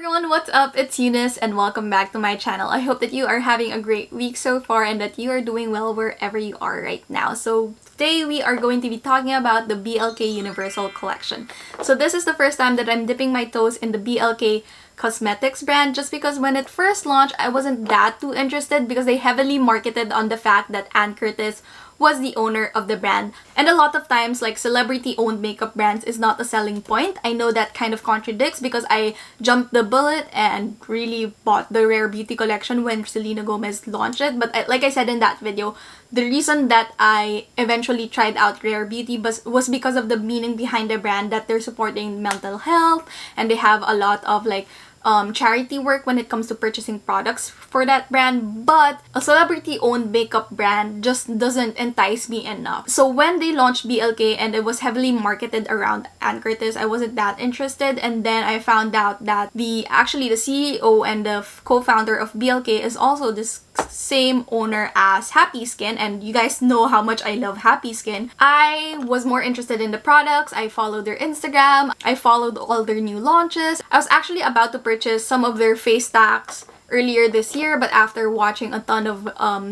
everyone, what's up? It's Eunice and welcome back to my channel. I hope that you are having a great week so far and that you are doing well wherever you are right now. So today we are going to be talking about the BLK Universal Collection. So this is the first time that I'm dipping my toes in the BLK cosmetics brand just because when it first launched, I wasn't that too interested because they heavily marketed on the fact that Ann Curtis was the owner of the brand. And a lot of times, like, celebrity-owned makeup brands is not a selling point. I know that kind of contradicts because I jumped the bullet and really bought the Rare Beauty collection when Selena Gomez launched it. But like I said in that video, the reason that I eventually tried out Rare Beauty was because of the meaning behind the brand, that they're supporting mental health and they have a lot of charity work when it comes to purchasing products for that brand. But a celebrity-owned makeup brand just doesn't entice me enough. So when they launched BLK and it was heavily marketed around Ann Curtis, I wasn't that interested. And then I found out that the CEO and the co-founder of BLK is also this same owner as Happy Skin, and you guys know how much I love Happy Skin. I was more interested in the products. I followed their Instagram. I followed all their new launches. I was actually about to purchase some of their face stacks earlier this year, but after watching a ton of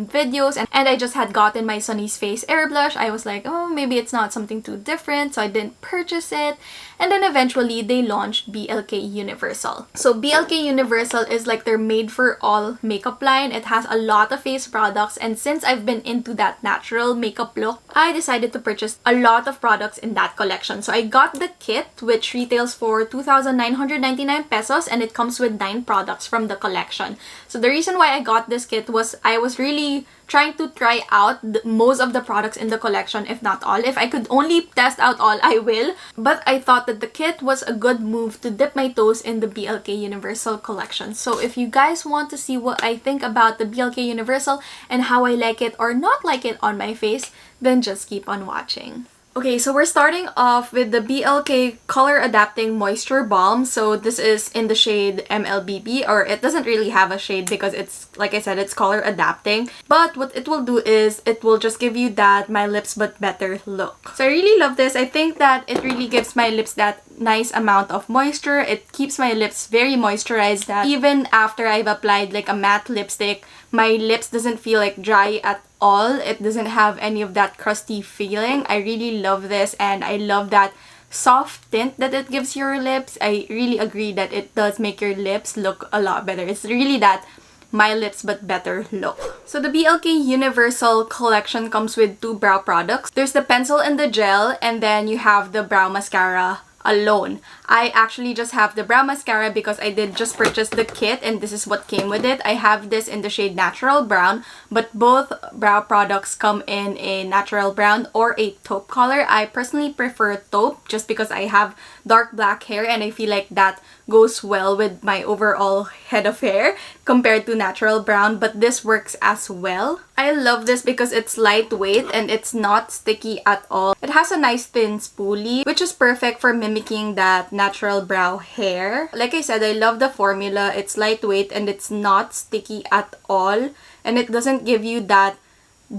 videos and I just had gotten my Sunny's Face Air Blush, I was like, oh, maybe it's not something too different, so I didn't purchase it. And then eventually they launched BLK Universal. So BLK Universal is like their made-for-all makeup line. It has a lot of face products, and since I've been into that natural makeup look, I decided to purchase a lot of products in that collection. So I got the kit, which retails for 2,999 pesos, and it comes with 9 products from the collection. So the reason why I got this kit was I was really trying to try out most of the products in the collection, if not all. If I could only test out all, I will. But I thought that the kit was a good move to dip my toes in the BLK Universal collection. So if you guys want to see what I think about the BLK Universal and how I like it or not like it on my face, then just keep on watching. Okay, so we're starting off with the BLK Color Adapting Moisture Balm. So this is in the shade MLBB, or it doesn't really have a shade because it's, like I said, it's color adapting. But what it will do is it will just give you that my lips but better look. So I really love this. I think that it really gives my lips that nice amount of moisture. It keeps my lips very moisturized, that even after I've applied like a matte lipstick, my lips doesn't feel like dry at all. It doesn't have any of that crusty feeling. I really love this, and I love that soft tint that it gives your lips. I really agree that it does make your lips look a lot better. It's really that my lips but better look. So the BLK Universal collection comes with 2 brow products. There's the pencil and the gel, and then you have the brow mascara alone. I actually just have the brow mascara because I did just purchase the kit and this is what came with it. I have this in the shade Natural Brown, but both brow products come in a natural brown or a taupe color. I personally prefer taupe just because I have dark black hair and I feel like that goes well with my overall head of hair compared to natural brown, but this works as well. I love this because it's lightweight and it's not sticky at all. It has a nice thin spoolie, which is perfect for mimicking that natural brow hair. Like I said, I love the formula. It's lightweight and it's not sticky at all, and it doesn't give you that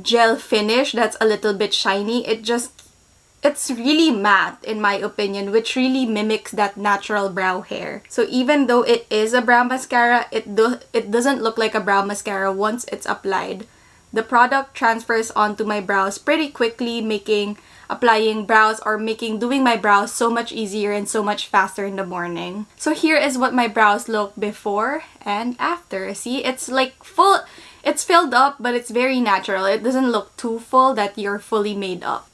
gel finish that's a little bit shiny. It's really matte in my opinion, which really mimics that natural brow hair. So even though it is a brow mascara, it doesn't look like a brow mascara once it's applied. The product transfers onto my brows pretty quickly, making applying brows or doing my brows so much easier and so much faster in the morning. So here is what my brows look before and after. See, it's like full, it's filled up, but it's very natural. It doesn't look too full that you're fully made up.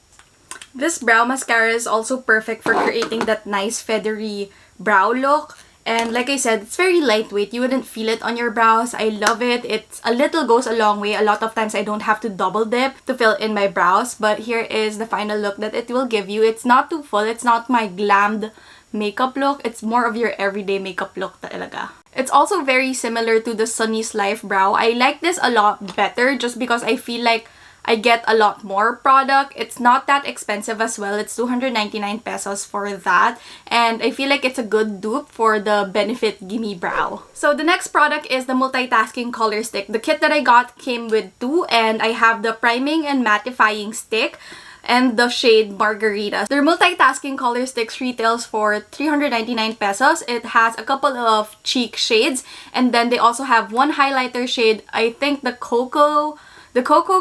This brow mascara is also perfect for creating that nice feathery brow look. And like I said, it's very lightweight. You wouldn't feel it on your brows. I love it. It's a little goes a long way. A lot of times I don't have to double dip to fill in my brows. But here is the final look that it will give you. It's not too full. It's not my glammed makeup look. It's more of your everyday makeup look talaga. It's also very similar to the Sunny's Life brow. I like this a lot better just because I feel like I get a lot more product. It's not that expensive as well. It's 299 pesos for that. And I feel like it's a good dupe for the Benefit Gimme Brow. So the next product is the Multitasking Color Stick. The kit that I got came with 2, and I have the priming and mattifying stick. and the shade Margarita. Their multitasking color sticks retails for 399 pesos. It has a couple of cheek shades, and then they also have one highlighter shade. I think the cocoa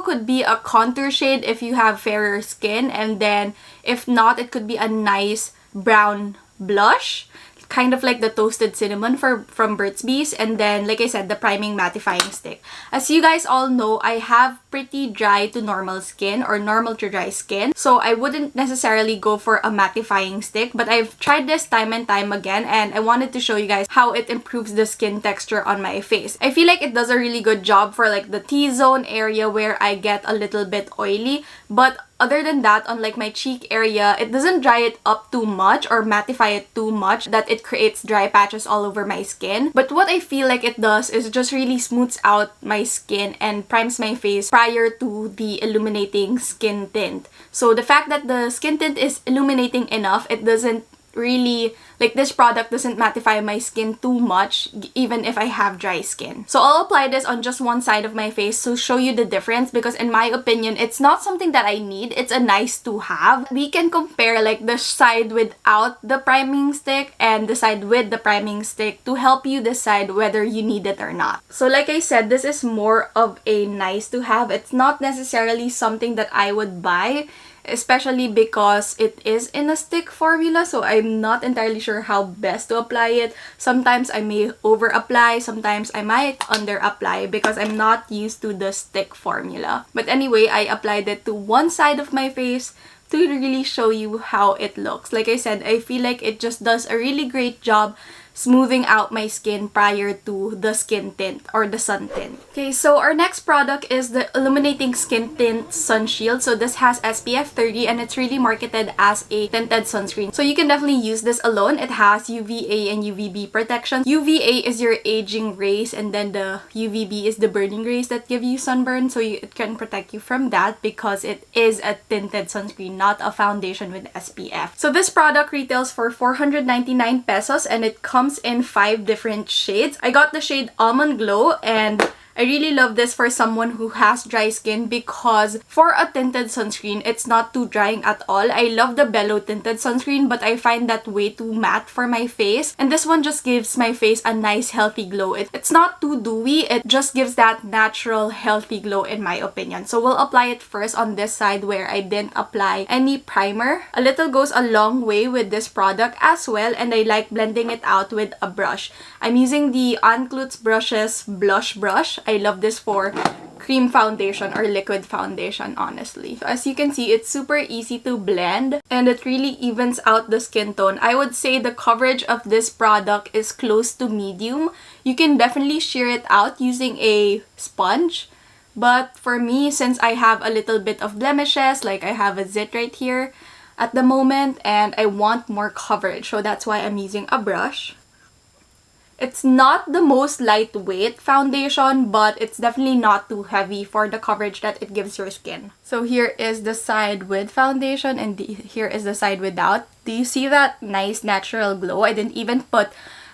could be a contour shade if you have fairer skin, and then if not, it could be a nice brown blush, kind of like the toasted cinnamon from Burt's Bees. And then, like I said, the priming mattifying stick. As you guys all know, I have pretty dry to normal skin or normal to dry skin, so I wouldn't necessarily go for a mattifying stick, but I've tried this time and time again, and I wanted to show you guys how it improves the skin texture on my face. I feel like it does a really good job for like the T-zone area where I get a little bit oily, but other than that, on like my cheek area, it doesn't dry it up too much or mattify it too much that it creates dry patches all over my skin. But what I feel like it does is just really smooths out my skin and primes my face prior to the illuminating skin tint. So the fact that the skin tint is illuminating enough, it doesn't really, like, this product doesn't mattify my skin too much even if I have dry skin. So I'll apply this on just one side of my face to show you the difference, because in my opinion, it's not something that I need. It's a nice to have. We can compare like the side without the priming stick and the side with the priming stick to help you decide whether you need it or not. So like I said, this is more of a nice to have. It's not necessarily something that I would buy, especially because it is in a stick formula, so I'm not entirely sure how best to apply it. Sometimes I may over apply, sometimes I might under apply because I'm not used to the stick formula. But anyway, I applied it to one side of my face to really show you how it looks. Like I said, I feel like it just does a really great job smoothing out my skin prior to the skin tint or the sun tint. Okay, so our next product is the Illuminating Skin Tint Sun Shield. So this has SPF 30 and it's really marketed as a tinted sunscreen. So you can definitely use this alone. It has UVA and UVB protection. UVA is your aging rays, and then the UVB is the burning rays that give you sunburn. So it can protect you from that because it is a tinted sunscreen, not a foundation with SPF. So this product retails for 499 pesos and it comes in 5 different shades. I got the shade Almond Glow, and I really love this for someone who has dry skin because for a tinted sunscreen, it's not too drying at all. I love the Bello tinted sunscreen, but I find that way too matte for my face. And this one just gives my face a nice healthy glow. It's not too dewy, it just gives that natural healthy glow in my opinion. So we'll apply it first on this side where I didn't apply any primer. A little goes a long way with this product as well, and I like blending it out with a brush. I'm using the Anklutz Brushes Blush Brush. I love this for cream foundation or liquid foundation, honestly. So as you can see, it's super easy to blend and it really evens out the skin tone. I would say the coverage of this product is close to medium. You can definitely sheer it out using a sponge. But for me, since I have a little bit of blemishes, like I have a zit right here at the moment, and I want more coverage, so that's why I'm using a brush. It's not the most lightweight foundation, but it's definitely not too heavy for the coverage that it gives your skin. So here is the side with foundation and here is the side without. Do you see that nice natural glow? I didn't even put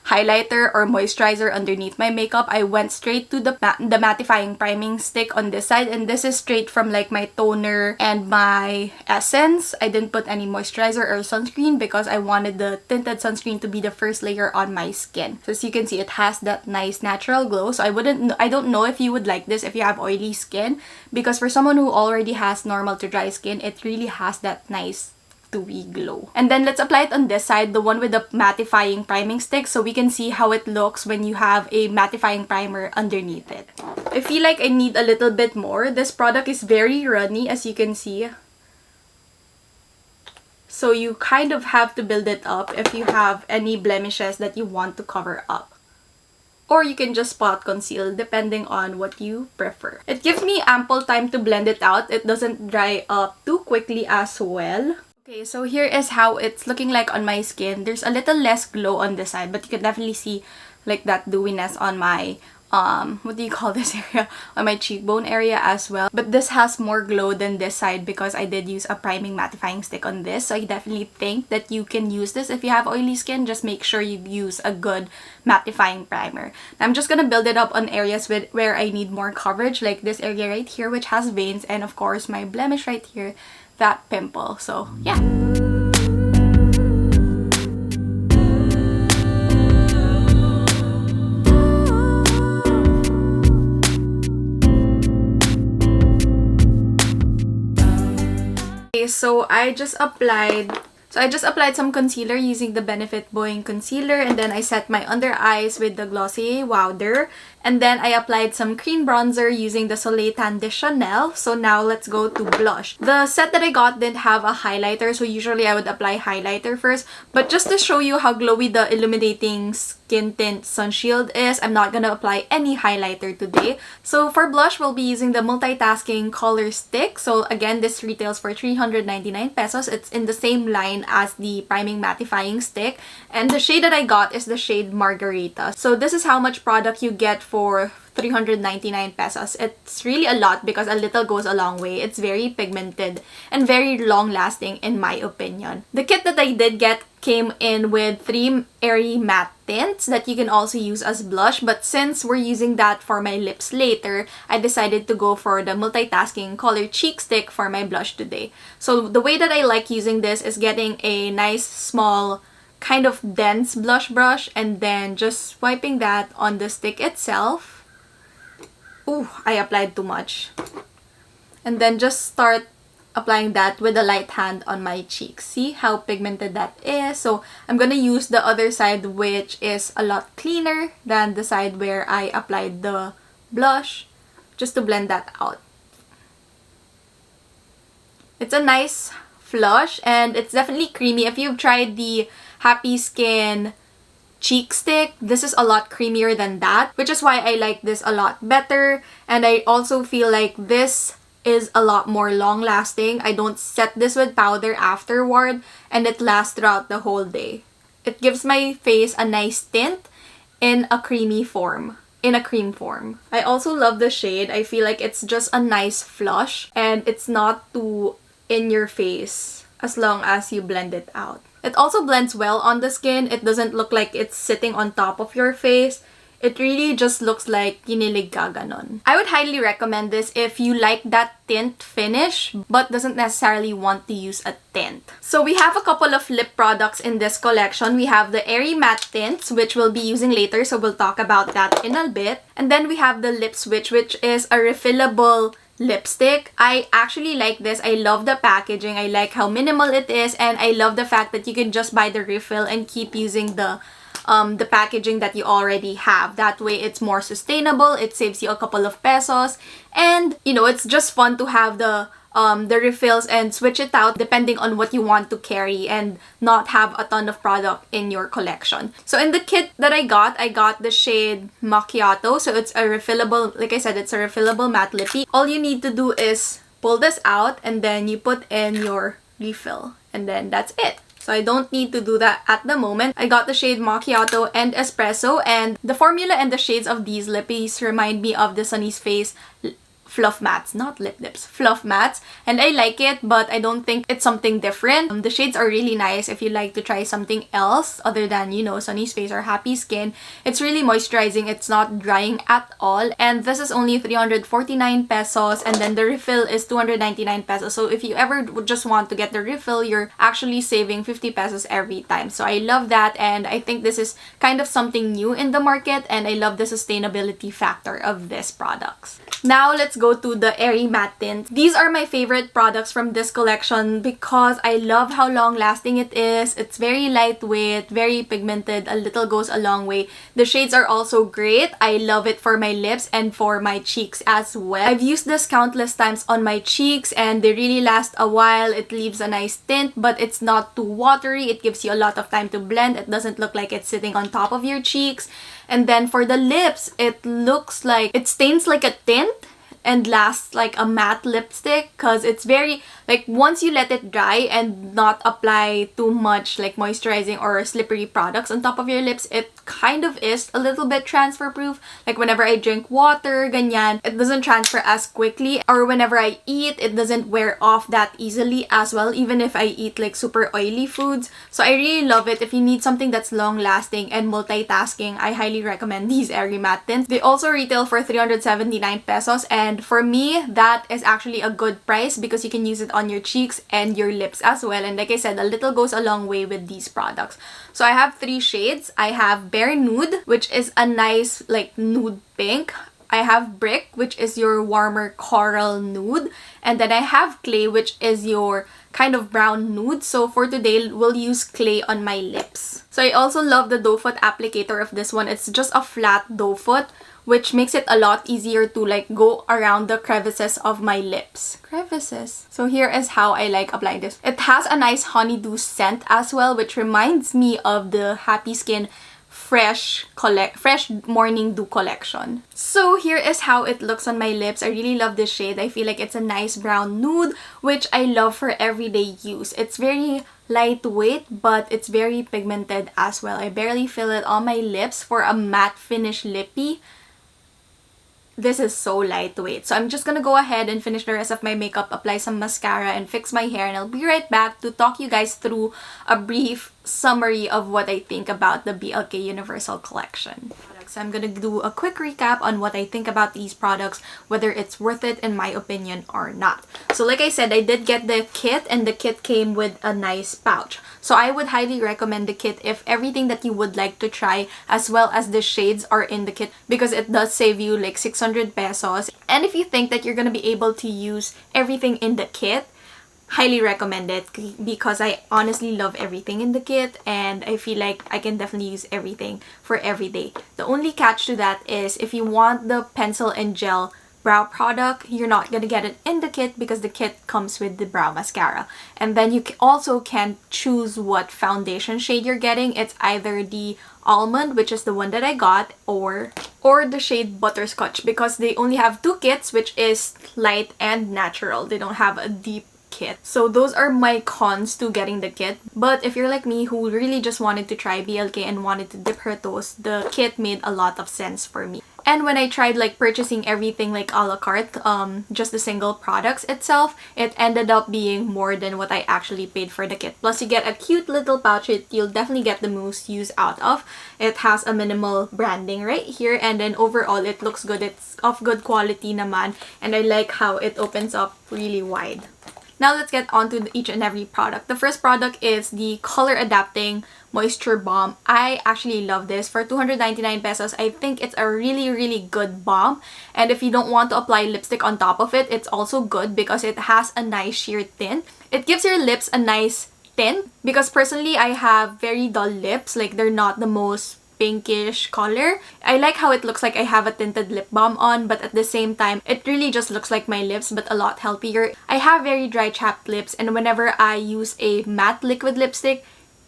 highlighter or moisturizer underneath my makeup. I went straight to the mattifying priming stick on this side, and this is straight from like my toner and my essence. I didn't put any moisturizer or sunscreen because I wanted the tinted sunscreen to be the first layer on my skin. So as you can see, it has that nice natural glow. So I don't know if you would like this if you have oily skin, because for someone who already has normal to dry skin, it really has that nice dewy glow. And then let's apply it on this side, the one with the mattifying priming stick, so we can see how it looks when you have a mattifying primer underneath it. I feel like I need a little bit more. This product is very runny, as you can see. So you kind of have to build it up if you have any blemishes that you want to cover up. Or you can just spot conceal depending on what you prefer. It gives me ample time to blend it out. It doesn't dry up too quickly as well. Okay, so here is how it's looking like on my skin. There's a little less glow on this side, but you can definitely see like that dewiness on my what do you call this area, on my cheekbone area as well. But this has more glow than this side because I did use a priming mattifying stick on this. So I definitely think that you can use this if you have oily skin. Just make sure you use a good mattifying primer. Now, I'm just gonna build it up on areas where I need more coverage, like this area right here which has veins, and of course my blemish right here that pimple. So yeah. Okay, so I just applied some concealer using the Benefit Boying Concealer, and then I set my under eyes with the Glossier Wowder, and then I applied some cream bronzer using the Soleil Tan de Chanel. So now let's go to blush. The set that I got didn't have a highlighter, so usually I would apply highlighter first, but just to show you how glowy the Illuminating Skin Tint Sun Shield is, I'm not gonna apply any highlighter today. So for blush, we'll be using the Multitasking Color Stick. So again, this retails for 399 pesos. It's in the same line as the Priming Mattifying Stick. And the shade that I got is the shade Margarita. So this is how much product you get for 399 pesos. It's really a lot because a little goes a long way. It's very pigmented and very long-lasting in my opinion. The kit that I did get came in with 3 airy matte tints that you can also use as blush, but since we're using that for my lips later, I decided to go for the Multitasking Color Cheek Stick for my blush today. So the way that I like using this is getting a nice small kind of dense blush brush and then just swiping that on the stick itself. Ooh, I applied too much. And then just start applying that with a light hand on my cheeks. See how pigmented that is? So I'm gonna use the other side, which is a lot cleaner than the side where I applied the blush, just to blend that out. It's a nice flush and it's definitely creamy. If you've tried the Happy Skin cheek stick, this is a lot creamier than that, which is why I like this a lot better. And I also feel like this is a lot more long-lasting. I don't set this with powder afterward and it lasts throughout the whole day. It gives my face a nice tint in a creamy form. In a cream form. I also love the shade. I feel like it's just a nice flush and it's not too in your face as long as you blend it out. It also blends well on the skin. It doesn't look like it's sitting on top of your face. It really just looks like kinilig ka ganon. I would highly recommend this if you like that tint finish but doesn't necessarily want to use a tint. So we have a couple of lip products in this collection. We have the Airy Matte Tints, which we'll be using later, so we'll talk about that in a bit. And then we have the Lip Switch, which is a refillable lipstick. I actually like this. I love the packaging. I like how minimal it is, and I love the fact that you can just buy the refill and keep using the packaging that you already have. That way it's more sustainable, it saves you a couple of pesos, and you know, it's just fun to have the refills and switch it out depending on what you want to carry and not have a ton of product in your collection. So in the kit that I got the shade Macchiato. So it's a refillable, like I said, it's a refillable matte lippy. All you need to do is pull this out and then you put in your refill and then that's it. So I don't need to do that at the moment. I got the shade Macchiato and Espresso, and the formula and the shades of these lippies remind me of the Sunny's Face fluff mattes, not lip dips, fluff mattes, and I like it, but I don't think it's something different. The shades are really nice if you like to try something else other than, you know, Sunny's Face or Happy Skin. It's really moisturizing, it's not drying at all, and this is only 349 pesos, and then the refill is 299 pesos. So if you ever just want to get the refill, you're actually saving 50 pesos every time. So I love that, and I think this is kind of something new in the market, and I love the sustainability factor of these products. Now let's go to the Airy Matte Tint. These are my favorite products from this collection because I love how long-lasting it is. It's very lightweight, very pigmented, a little goes a long way. The shades are also great. I love it for my lips and for my cheeks as well. I've used this countless times on my cheeks and they really last a while. It leaves a nice tint, but it's not too watery. It gives you a lot of time to blend. It doesn't look like it's sitting on top of your cheeks. And then for the lips, it looks like it stains like a tint and lasts like a matte lipstick because it's very, like, once you let it dry and not apply too much like moisturizing or slippery products on top of your lips, it kind of is a little bit transfer proof. Like whenever I drink water, ganyan, it doesn't transfer as quickly, or whenever I eat, it doesn't wear off that easily as well, even if I eat like super oily foods. So I really love it. If you need something that's long lasting and multitasking, I highly recommend these Airy Matte Tints. They also retail for 379 pesos, and And for me, that is actually a good price because you can use it on your cheeks and your lips as well. And like I said, a little goes a long way with these products. So I have 3 shades. I have Bare Nude, which is a nice like nude pink. I have Brick, which is your warmer coral nude. And then I have Clay, which is your kind of brown nude. So for today, we'll use Clay on my lips. So I also love the doe foot applicator of this one. It's just a flat doe foot, which makes it a lot easier to like go around the crevices of my lips. Crevices. So here is how I like applying this. It has a nice honeydew scent as well, which reminds me of the Happy Skin fresh morning dew collection. So here is how it looks on my lips. I really love this shade. I feel like it's a nice brown nude, which I love for everyday use. It's very lightweight, but it's very pigmented as well. I barely feel it on my lips. For a matte finish lippy, this is so lightweight. So I'm just gonna go ahead and finish the rest of my makeup, apply some mascara, and fix my hair. And I'll be right back to talk you guys through a brief summary of what I think about the BLK Universal Collection. So I'm gonna do a quick recap on what I think about these products, whether it's worth it in my opinion or not. So like I said, I did get the kit, and the kit came with a nice pouch. So I would highly recommend the kit if everything that you would like to try as well as the shades are in the kit, because it does save you like 600 pesos. And if you think that you're gonna be able to use everything in the kit, highly recommend it because I honestly love everything in the kit and I feel like I can definitely use everything for every day. The only catch to that is if you want the pencil and gel brow product, you're not gonna get it in the kit because the kit comes with the brow mascara. And then you also can choose what foundation shade you're getting. It's either the almond, which is the one that I got, or the shade butterscotch, because they only have 2 kits, which is light and natural. They don't have a deep kit. So those are my cons to getting the kit. But if you're like me who really just wanted to try BLK and wanted to dip her toes, the kit made a lot of sense for me. And when I tried like purchasing everything like a la carte, just the single products itself, it ended up being more than what I actually paid for the kit. Plus you get a cute little pouch that you'll definitely get the most use out of. It has a minimal branding right here, and then overall it looks good. It's of good quality naman, and I like how it opens up really wide. Now let's get on to each and every product. The first product is the Color Adapting Moisture Balm. I actually love this. For 299 pesos, I think it's a really good balm. And if you don't want to apply lipstick on top of it, it's also good because it has a nice sheer tint. It gives your lips a nice tint because personally I have very dull lips. Like they're not the most pinkish color. I like how it looks like I have a tinted lip balm on, but at the same time, it really just looks like my lips, but a lot healthier. I have very dry chapped lips, and whenever I use a matte liquid lipstick,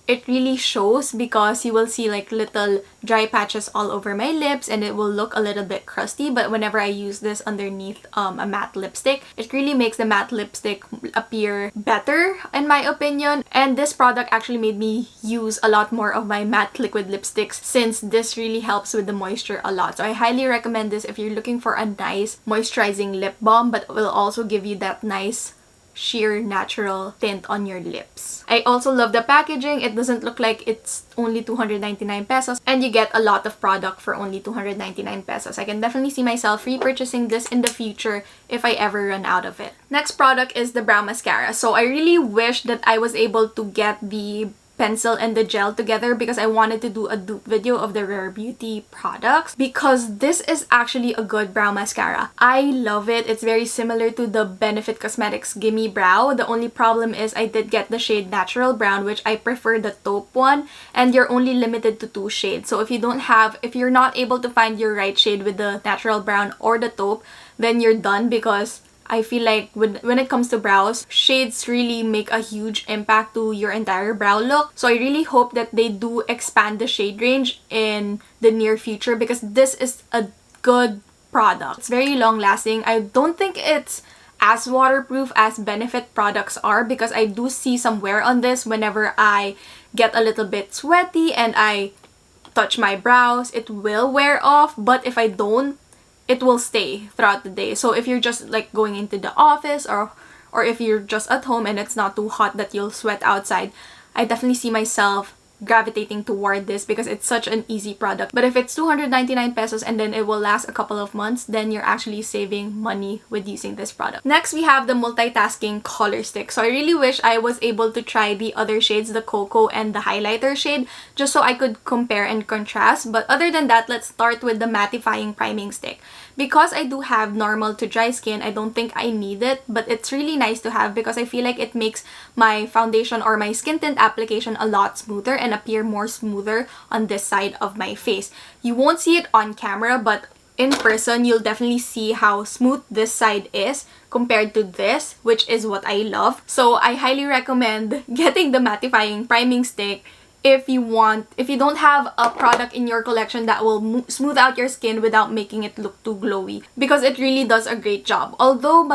it really shows because you will see like little dry patches all over my lips and it will look a little bit crusty. But whenever I use this underneath a matte lipstick, it really makes the matte lipstick appear better in my opinion. And this product actually made me use a lot more of my matte liquid lipsticks since this really helps with the moisture a lot. So I highly recommend this if you're looking for a nice moisturizing lip balm but will also give you that nice sheer natural tint on your lips. I also love the packaging. It doesn't look like it's only 299 pesos and you get a lot of product for only 299 pesos. I can definitely see myself repurchasing this in the future if I ever run out of it. Next product is the brow mascara. So I really wish that I was able to get the pencil and the gel together because I wanted to do a dupe video of the Rare Beauty products because this is actually a good brow mascara. I love it. It's very similar to the Benefit Cosmetics Gimme Brow. The only problem is I did get the shade Natural Brown, which I prefer the taupe one, and you're only limited to 2 shades. So if you're not able to find your right shade with the Natural Brown or the taupe, then you're done because I feel like when it comes to brows, shades really make a huge impact to your entire brow look. So I really hope that they do expand the shade range in the near future because this is a good product. It's very long lasting. I don't think it's as waterproof as Benefit products are because I do see some wear on this whenever I get a little bit sweaty and I touch my brows. It will wear off, but if I don't, it will stay throughout the day. So if you're just like going into the office or if you're just at home and it's not too hot that you'll sweat outside, I definitely see myself gravitating toward this because it's such an easy product. But if it's 299 pesos and then it will last a couple of months, then you're actually saving money with using this product. Next, we have the multitasking color stick. So I really wish I was able to try the other shades, the cocoa and the highlighter shade, just so I could compare and contrast. But other than that, let's start with the mattifying priming stick. Because I do have normal to dry skin, I don't think I need it, but it's really nice to have because I feel like it makes my foundation or my skin tint application a lot smoother and appear more smoother on this side of my face. You won't see it on camera, but in person, you'll definitely see how smooth this side is compared to this, which is what I love. So I highly recommend getting the mattifying priming stick if you don't have a product in your collection that will smooth out your skin without making it look too glowy, because it really does a great job. Although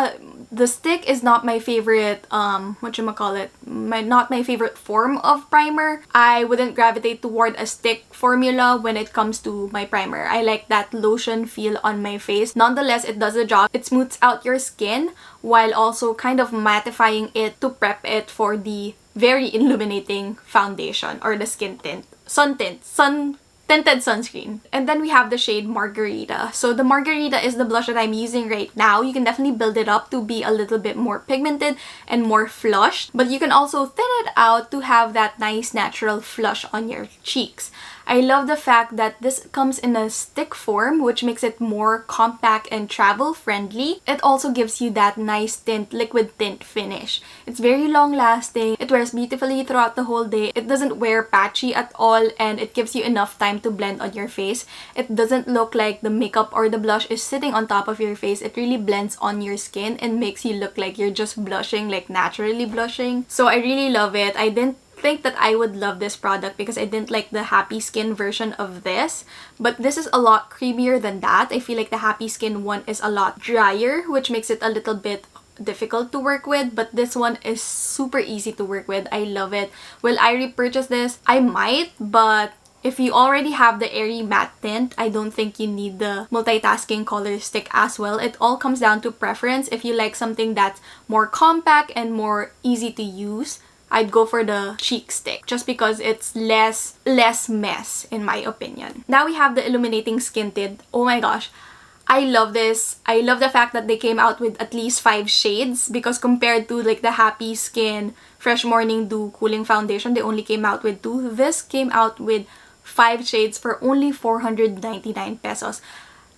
the stick is not my favorite not my favorite form of primer, I wouldn't gravitate toward a stick formula when it comes to my primer. I like that lotion feel on my face. Nonetheless, it does the job. It smooths out your skin while also kind of mattifying it to prep it for the very illuminating foundation or the skin tint, tinted sunscreen. And then we have the shade Margarita. So the Margarita is the blush that I'm using right now. You can definitely build it up to be a little bit more pigmented and more flushed, but you can also thin it out to have that nice natural flush on your cheeks. I love the fact that this comes in a stick form, which makes it more compact and travel friendly. It also gives you that nice tint, liquid tint finish. It's very long lasting. It wears beautifully throughout the whole day. It doesn't wear patchy at all, and it gives you enough time to blend on your face. It doesn't look like the makeup or the blush is sitting on top of your face. It really blends on your skin and makes you look like you're just blushing, like naturally blushing. So I really love it. I didn't think that I would love this product because I didn't like the Happy Skin version of this, but this is a lot creamier than that. I feel like the Happy Skin one is a lot drier, which makes it a little bit difficult to work with, but this one is super easy to work with. I love it. Will I repurchase this? I might, but if you already have the airy matte tint, I don't think you need the multitasking color stick as well. It all comes down to preference. If you like something that's more compact and more easy to use, I'd go for the cheek stick just because it's less mess in my opinion. Now we have the illuminating skin tint. Oh my gosh, I love this. I love the fact that they came out with at least 5 shades, because compared to like the Happy Skin Fresh Morning Dew Cooling Foundation, they only came out with 2. This came out with 5 shades for only 499 pesos.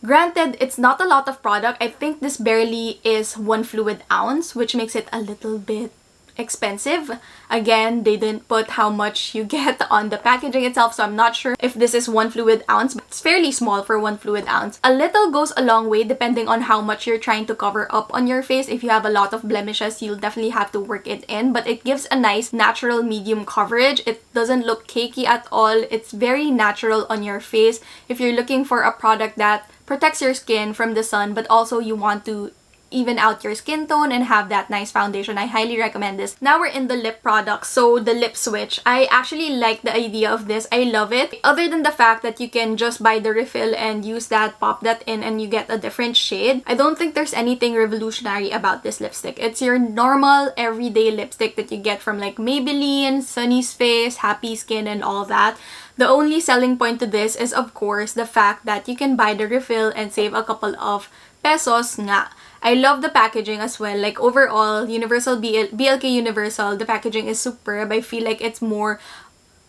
Granted, it's not a lot of product. I think this barely is 1 fluid ounce, which makes it a little bit expensive. Again, they didn't put how much you get on the packaging itself, so I'm not sure if this is 1 fluid ounce, but it's fairly small for 1 fluid ounce. A little goes a long way depending on how much you're trying to cover up on your face. If you have a lot of blemishes, you'll definitely have to work it in, but it gives a nice natural medium coverage. It doesn't look cakey at all. It's very natural on your face. If you're looking for a product that protects your skin from the sun, but also you want to even out your skin tone and have that nice foundation, I highly recommend this. Now we're in the lip products. So the lip switch, I actually like the idea of this. I love it. Other than the fact that you can just buy the refill and use that, pop that in, and you get a different shade, I don't think there's anything revolutionary about this lipstick. It's your normal everyday lipstick that you get from like Maybelline, Sunny's Face, Happy Skin, and all that. The only selling point to this is of course the fact that you can buy the refill and save a couple of pesos nga. I love the packaging as well. Like overall, BLK Universal, the packaging is superb. I feel like it's more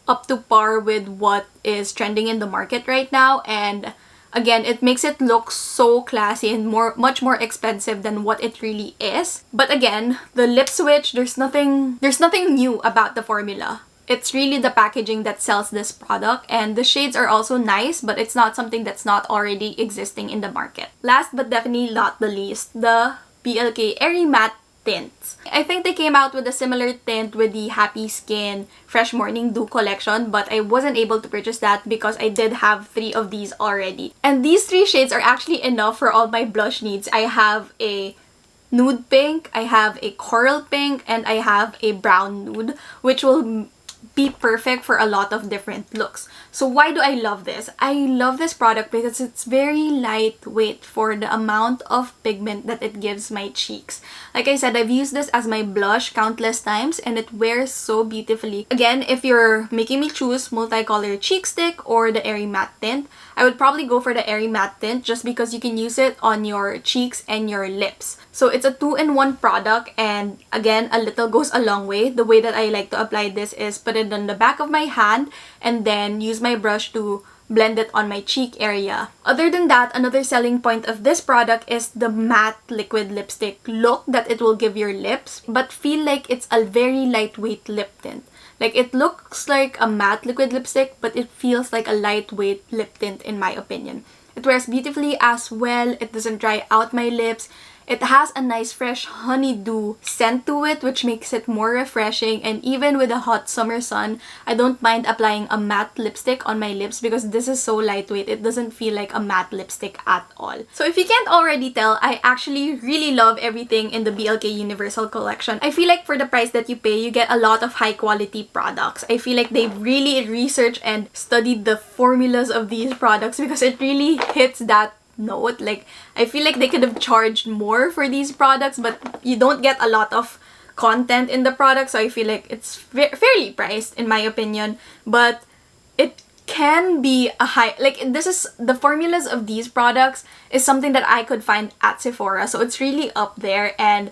up to par with what is trending in the market right now, and again, it makes it look so classy and much more expensive than what it really is. But again, the lip switch, there's nothing new about the formula. It's really the packaging that sells this product, and the shades are also nice, but it's not something that's not already existing in the market. Last but definitely not the least, the BLK Airy Matte Tints. I think they came out with a similar tint with the Happy Skin Fresh Morning Dew collection, but I wasn't able to purchase that because I did have 3 of these already. And these 3 shades are actually enough for all my blush needs. I have a nude pink, I have a coral pink, and I have a brown nude, which will be perfect for a lot of different looks. So why do I love this? I love this product because it's very lightweight for the amount of pigment that it gives my cheeks. Like I said, I've used this as my blush countless times and it wears so beautifully. Again, if you're making me choose multicolor cheek stick or the airy matte tint, I would probably go for the airy matte tint just because you can use it on your cheeks and your lips. So it's a 2-in-1 product, and again, a little goes a long way. The way that I like to apply this is put it on the back of my hand and then use my brush to blend it on my cheek area. Other than that, another selling point of this product is the matte liquid lipstick look that it will give your lips, but feel like it's a very lightweight lip tint. Like, it looks like a matte liquid lipstick, but it feels like a lightweight lip tint in my opinion. It wears beautifully as well. It doesn't dry out my lips. It has a nice fresh honeydew scent to it, which makes it more refreshing. And even with a hot summer sun, I don't mind applying a matte lipstick on my lips because this is so lightweight. It doesn't feel like a matte lipstick at all. So if you can't already tell, I actually really love everything in the BLK Universal Collection. I feel like for the price that you pay, you get a lot of high quality products. I feel like they've really researched and studied the formulas of these products because it really hits that note. Like, I feel like they could have charged more for these products, but you don't get a lot of content in the product, so I feel like it's fairly priced in my opinion. But it can be a high, like, this is the formulas of these products is something that I could find at Sephora, so it's really up there and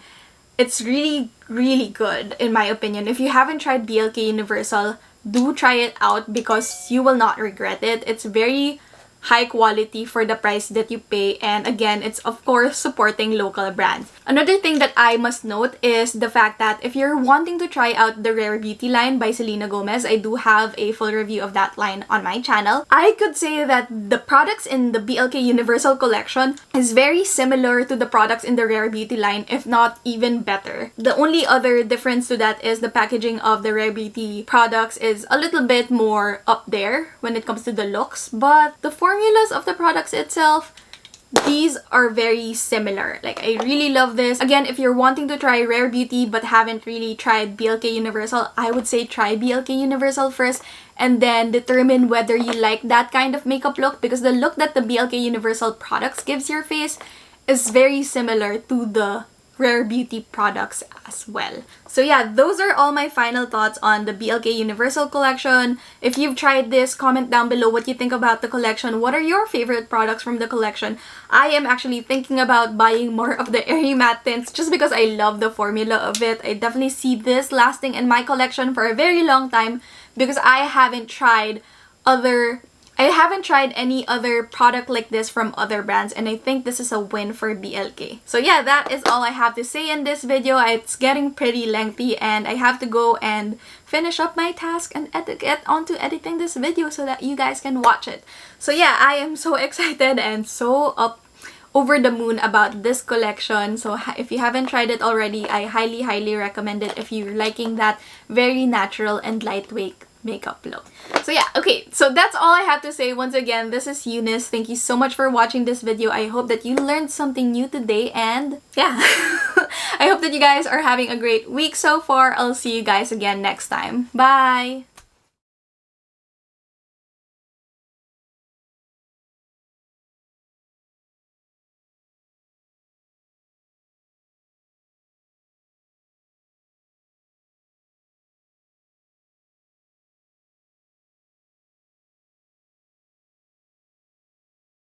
it's really good in my opinion. If you haven't tried BLK Universal, do try it out because you will not regret it. It's very high quality for the price that you pay, and again, it's of course supporting local brands. Another thing that I must note is the fact that if you're wanting to try out the Rare Beauty line by Selena Gomez, I do have a full review of that line on my channel. I could say that the products in the BLK Universal Collection is very similar to the products in the Rare Beauty line, if not even better. The only other difference to that is the packaging of the Rare Beauty products is a little bit more up there when it comes to the looks, but the formulas of the products itself, these are very similar. Like, I really love this. Again, if you're wanting to try Rare Beauty but haven't really tried BLK Universal, I would say try BLK Universal first and then determine whether you like that kind of makeup look, because the look that the BLK Universal products gives your face is very similar to the Rare Beauty products as well. So yeah, those are all my final thoughts on the BLK Universal Collection. If you've tried this, comment down below what you think about the collection. What are your favorite products from the collection? I am actually thinking about buying more of the airy matte tints just because I love the formula of it. I definitely see this lasting in my collection for a very long time because I haven't tried any other product like this from other brands, and I think this is a win for BLK. So yeah, that is all I have to say in this video. It's getting pretty lengthy and I have to go and finish up my task and get onto editing this video so that you guys can watch it. So yeah, I am so excited and so over the moon about this collection. So if you haven't tried it already, I highly recommend it if you're liking that very natural and lightweight makeup look. So yeah, okay, so that's all I have to say. Once again, this is Eunice. Thank you so much for watching this video. I hope that you learned something new today, and yeah, I hope that you guys are having a great week so far. I'll see you guys again next time. Bye!